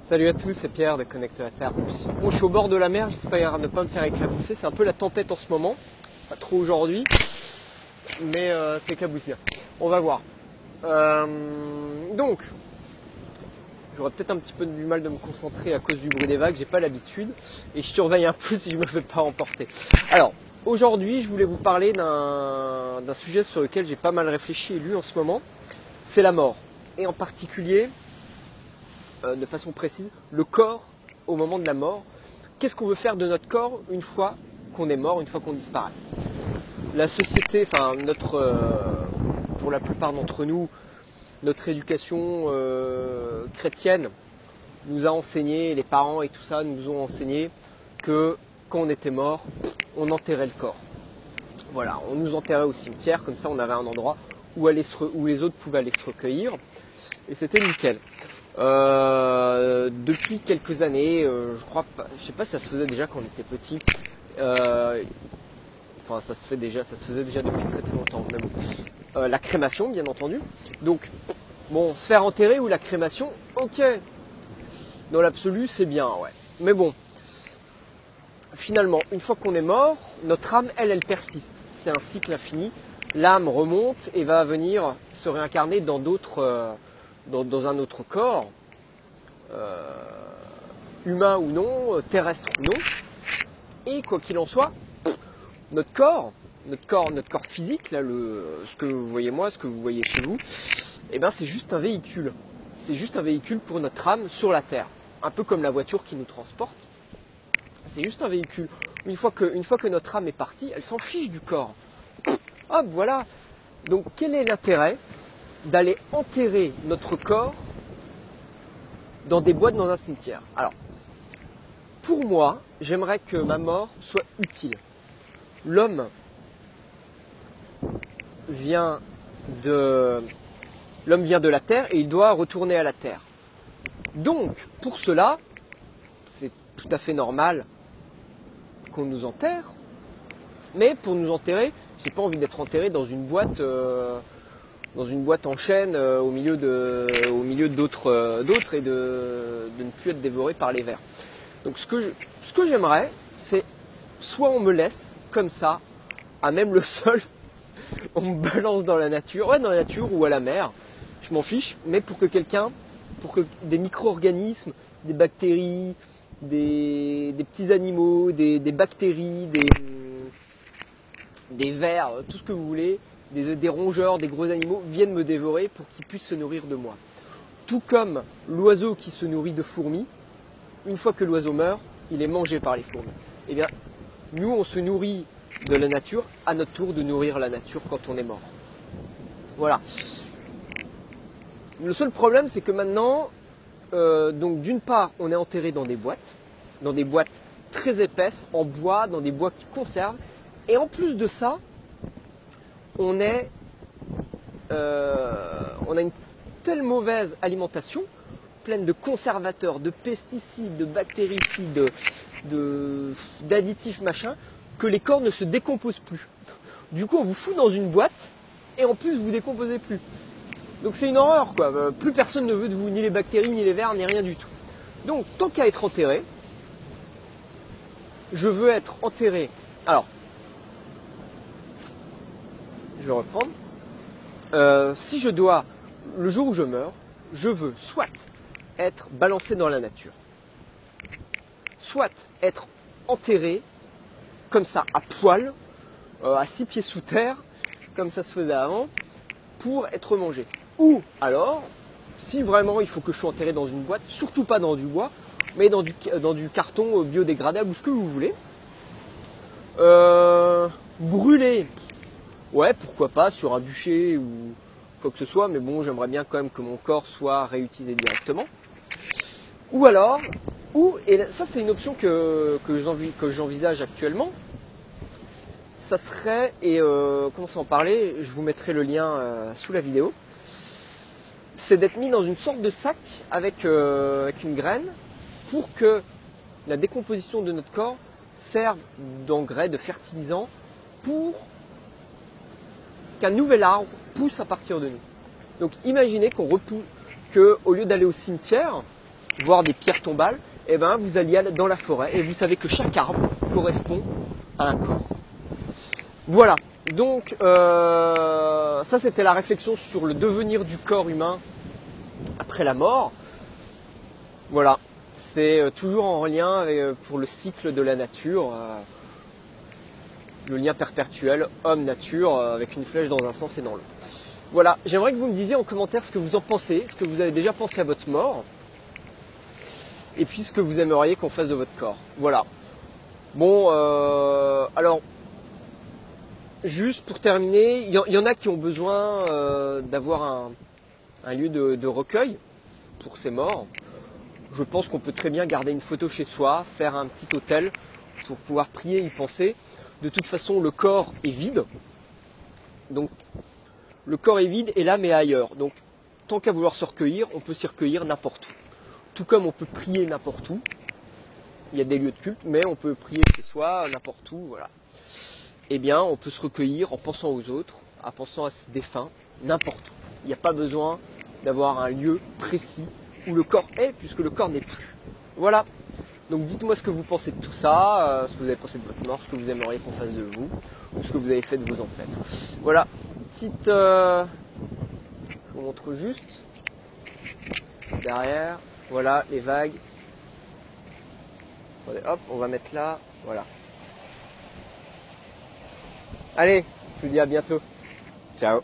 Salut à tous, c'est Pierre de Connecter à Terre. Bon, je suis au bord de la mer, j'espère ne pas me faire éclabousser. C'est un peu la tempête en ce moment, pas trop aujourd'hui, mais c'est éclabousse bien. On va voir. Donc, j'aurais peut-être un petit peu du mal de me concentrer à cause du bruit des vagues, j'ai pas l'habitude, et je surveille un peu si je me fais pas emporter. Alors, aujourd'hui, je voulais vous parler d'un sujet sur lequel j'ai pas mal réfléchi et lu en ce moment, c'est la mort. Et en particulier, de façon précise, le corps au moment de la mort. Qu'est-ce qu'on veut faire de notre corps une fois qu'on est mort, une fois qu'on disparaît? La société, enfin pour la plupart d'entre nous, notre éducation chrétienne nous a enseigné, les parents et tout ça nous ont enseigné que quand on était mort, on enterrait le corps. Voilà, on nous enterrait au cimetière, comme ça on avait un endroit où les autres pouvaient aller se recueillir, et c'était nickel. Depuis quelques années, je sais pas si ça se faisait déjà quand on était petit. Enfin, ça se faisait déjà depuis très très longtemps. Mais bon. La crémation, bien entendu. Donc, bon, se faire enterrer ou la crémation, ok. Dans l'absolu, c'est bien, ouais. Mais bon, finalement, une fois qu'on est mort, notre âme, elle persiste. C'est un cycle infini. L'âme remonte et va venir se réincarner dans dans un autre corps, humain ou non, terrestre ou non. Et quoi qu'il en soit, notre corps physique, là, ce que vous voyez moi, ce que vous voyez chez vous, eh ben, c'est juste un véhicule. C'est juste un véhicule pour notre âme sur la Terre. Un peu comme la voiture qui nous transporte. C'est juste un véhicule. Une fois que notre âme est partie, elle s'en fiche du corps. Hop, voilà. Donc quel est l'intérêt d'aller enterrer notre corps dans des boîtes dans un cimetière? Alors, pour moi, j'aimerais que ma mort soit utile. L'homme vient de la terre et il doit retourner à la terre. Donc, pour cela, c'est tout à fait normal qu'on nous enterre. Mais pour nous enterrer, j'ai pas envie d'être enterré dans une boîte en chaîne au milieu d'autres et de ne plus être dévoré par les vers. Donc ce que j'aimerais, c'est soit on me laisse comme ça, à même le sol, on me balance dans la nature, ouais, dans la nature ou à la mer, je m'en fiche, mais pour que des micro-organismes, des bactéries, des petits animaux, des bactéries, des vers, tout ce que vous voulez, des rongeurs, des gros animaux viennent me dévorer pour qu'ils puissent se nourrir de moi. Tout comme l'oiseau qui se nourrit de fourmis, une fois que l'oiseau meurt, il est mangé par les fourmis. Eh bien, nous, on se nourrit de la nature, à notre tour de nourrir la nature quand on est mort. Voilà. Le seul problème, c'est que maintenant, donc d'une part, on est enterré dans des boîtes très épaisses, en bois, dans des bois qui conservent, et en plus de ça, on a une telle mauvaise alimentation, pleine de conservateurs, de pesticides, de bactéricides, d'additifs machin, que les corps ne se décomposent plus. Du coup, on vous fout dans une boîte et en plus, vous décomposez plus. Donc c'est une horreur, quoi. Plus personne ne veut de vous, ni les bactéries, ni les vers, ni rien du tout. Donc, tant qu'à être enterré, je veux être enterré. Alors, je vais reprendre. Si je dois, le jour où je meurs, je veux soit être balancé dans la nature, soit être enterré comme ça, à poil, à 6 pieds sous terre, comme ça se faisait avant, pour être mangé. Ou alors, si vraiment il faut que je sois enterré dans une boîte, surtout pas dans du bois, mais dans du carton biodégradable ou ce que vous voulez, brûlé, ouais, pourquoi pas, sur un bûcher ou quoi que ce soit, mais bon, j'aimerais bien quand même que mon corps soit réutilisé directement. Ou alors, et ça c'est une option que j'envisage actuellement, ça serait, et comment ça en parler, je vous mettrai le lien sous la vidéo, c'est d'être mis dans une sorte de sac avec une graine pour que la décomposition de notre corps serve d'engrais, de fertilisant, pour qu'un nouvel arbre pousse à partir de nous. Donc imaginez qu'au lieu d'aller au cimetière, voir des pierres tombales, et ben vous alliez aller dans la forêt et vous savez que chaque arbre correspond à un corps. Voilà, donc ça c'était la réflexion sur le devenir du corps humain après la mort. Voilà, c'est toujours en lien avec, pour le cycle de la nature, le lien perpétuel homme-nature avec une flèche dans un sens et dans l'autre. Voilà, j'aimerais que vous me disiez en commentaire ce que vous en pensez, ce que vous avez déjà pensé à votre mort, et puis ce que vous aimeriez qu'on fasse de votre corps. Voilà. Bon, alors, juste pour terminer, il y en a qui ont besoin d'avoir un lieu de recueil pour ces morts. Je pense qu'on peut très bien garder une photo chez soi, faire un petit autel pour pouvoir prier et y penser. De toute façon, le corps est vide. Donc, le corps est vide et l'âme est ailleurs. Donc, tant qu'à vouloir se recueillir, on peut s'y recueillir n'importe où. Tout comme on peut prier n'importe où. Il y a des lieux de culte, mais on peut prier chez soi, n'importe où, voilà. Eh bien, on peut se recueillir en pensant aux autres, en pensant à ses défunts, n'importe où. Il n'y a pas besoin d'avoir un lieu précis où le corps est, puisque le corps n'est plus. Voilà. Donc dites-moi ce que vous pensez de tout ça, ce que vous avez pensé de votre mort, ce que vous aimeriez qu'on fasse de vous, ou ce que vous avez fait de vos ancêtres. Voilà. Petite... je vous montre juste. Derrière. Voilà, les vagues. Attendez, hop, on va mettre là. Voilà. Allez, je vous dis à bientôt. Ciao.